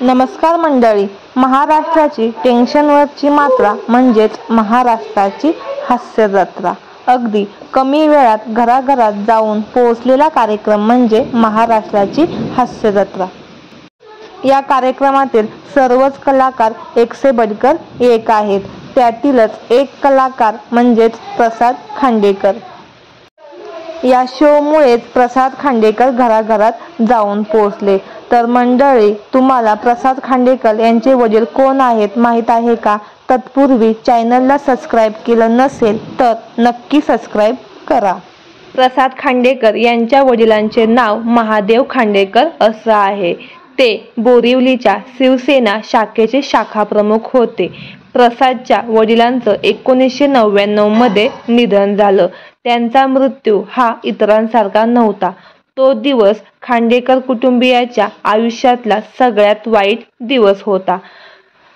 नमस्कार मंडळी. महाराष्ट्राची टेन्शनवरची मात्रा म्हणजेच महाराष्ट्राची हास्य जत्रा. अगदी कमी वेळात घराघरात जाऊन पोहोचलेला कार्यक्रम म्हणजे महाराष्ट्राची हास्य जत्रा. या कार्यक्रमातील सर्वच कलाकार एक से बढ़कर एक आहेत. त्यातीलच एक कलाकार म्हणजेच प्रसाद खांडेकर. या शोमुळेच प्रसाद खांडेकर घराघरात जाऊन पोहोचले. तर मंडळी, तुम्हाला प्रसाद खांडेकर यांचे वडील कोण आहेत माहीत आहे का? तत्पूर्वी चॅनलला सबस्क्राईब केलं नसेल तर नक्की सबस्क्राईब करा. प्रसाद खांडेकर यांच्या वडिलांचे नाव महादेव खांडेकर असं आहे. ते बोरिवलीच्या शिवसेना शाखेचे शाखाप्रमुख होते. प्रसादच्या वडिलांचं 1999 मध्ये निधन झालं. त्यांचा मृत्यू हा इतरांसारखा नव्हता. तो दिवस खांडेकर कुटुंबियाच्या आयुष्यातला सगळ्यात वाईट दिवस होता.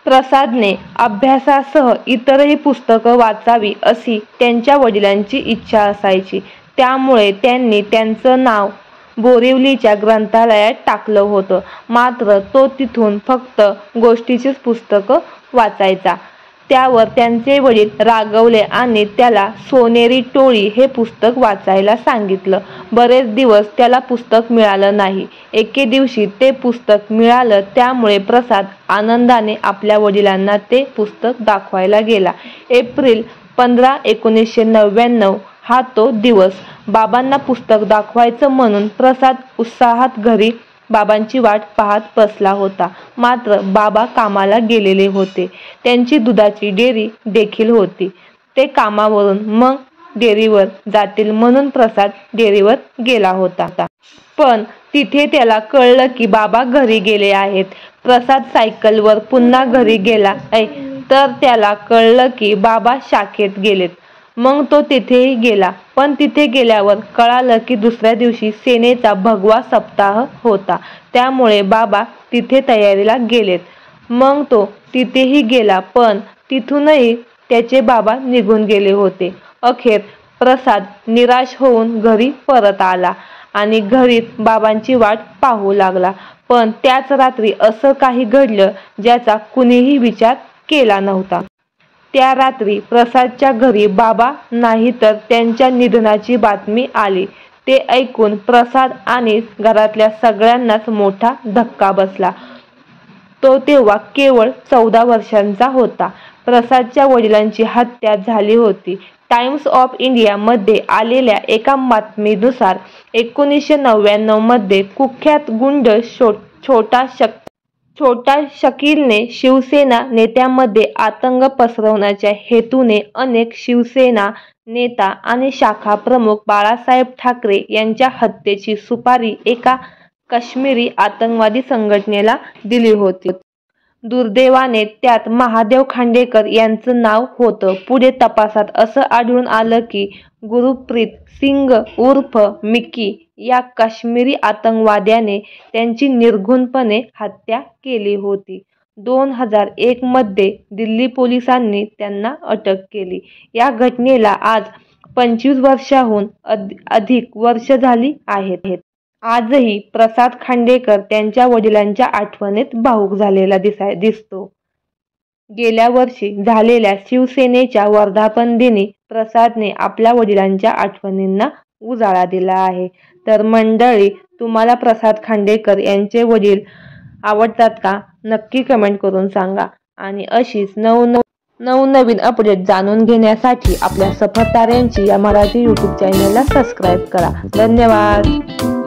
प्रसादने अभ्यासासह इतरही पुस्तकं वाचावी अशी त्यांच्या वडिलांची इच्छा असायची. त्यामुळे त्यांनी त्यांचं नाव बोरिवलीच्या ग्रंथालयात टाकलं होतं. मात्र तो तिथून फक्त गोष्टीचीच पुस्तकं वाचायचा. त्यावर त्यांचे वडील रागवले आणि त्याला सोनेरी टोळी हे पुस्तक वाचायला सांगितलं. बरेच दिवस त्याला पुस्तक मिळालं नाही. एके दिवशी ते पुस्तक मिळालं. त्यामुळे प्रसाद आनंदाने आपल्या वडिलांना ते पुस्तक दाखवायला गेला. एप्रिल 15, 1999 हा तो दिवस. बाबांना पुस्तक दाखवायचं म्हणून प्रसाद उत्साहात घरी बाबांची वाट पाहत बसला होता. मात्र बाबा कामाला गेलेले होते. त्यांची दुधाची डेअरी देखील होती. ते कामावरून मग डेअरीवर जातील म्हणून प्रसाद डेअरीवर गेला होता. पण तिथे त्याला कळलं की बाबा घरी गेले आहेत. प्रसाद सायकलवर पुन्हा घरी गेला तर त्याला कळलं की बाबा शाखेत गेलेत. मग तो तिथेही गेला. पण तिथे गेल्यावर कळालं की दुसऱ्या दिवशी सेनेचा भगवा सप्ताह होता. त्यामुळे बाबा तिथे तयारीला गेलेत. मग तो तिथेही गेला. पण तिथूनही त्याचे बाबा निघून गेले होते. अखेर प्रसाद निराश होऊन घरी परत आला आणि घरीच बाबांची वाट पाहू लागला. पण त्याच रात्री असं काही घडलं ज्याचा कुणीही विचार केला नव्हता. त्या रात्री प्रसादच्या घरी बाबा नाही तर त्यांच्या निधनाची बातमी आली. ते ऐकून प्रसाद आणि घरातल्या सगळ्यांनाच मोठा धक्का बसला. तो तेव्हा केवळ 14 वर्षांचा होता. प्रसादच्या वडिलांची हत्या झाली होती. टाइम्स ऑफ इंडिया मध्ये आलेल्या एका बातमीनुसार 1999 मध्ये कुख्यात गुंड छोटा शकीलने शिवसेना नेत्यांमध्ये आतंक पसरवण्याच्या हेतूने अनेक शिवसेना नेता आणि शाखा प्रमुख बाळासाहेब ठाकरे यांच्या हत्येची सुपारी एका काश्मीरी आतंकवादी संघटनेला दिली होती. दुर्दैवाने त्यात महादेव खांडेकर यांचं नाव होतं. पुढे तपासात असं आढळून आलं की गुरप्रीत सिंग उर्फ मिकी या काश्मीरी आतंकवाद्याने त्यांची निर्घृणपणे हत्या केली होती. 2001 मध्ये दिल्ली पोलिसांनी त्यांना अटक केली. या घटनेला आज 25 वर्षांहून अधिक वर्ष झाली आहेत. आजही प्रसाद खांडेकर त्यांच्या वडिलांच्या आठवणीत भावूक झालेला दिसतो. गेल्या वर्षी झालेल्या शिवसेनेच्या वर्धापन दिनी प्रसादने आपल्या वडिलांच्या आठवणींना उजाळा दिला आहे. तर मंडळी, तुम्हाला प्रसाद खांडेकर यांचे वडील आवडतात का? नक्की कमेंट करून सांगा. आणि अशीच नवनवीन अपडेट जाणून घेण्यासाठी आपल्या सफर ताऱ्यांची या मराठी यूट्यूब चॅनलला सबस्क्राईब करा. धन्यवाद.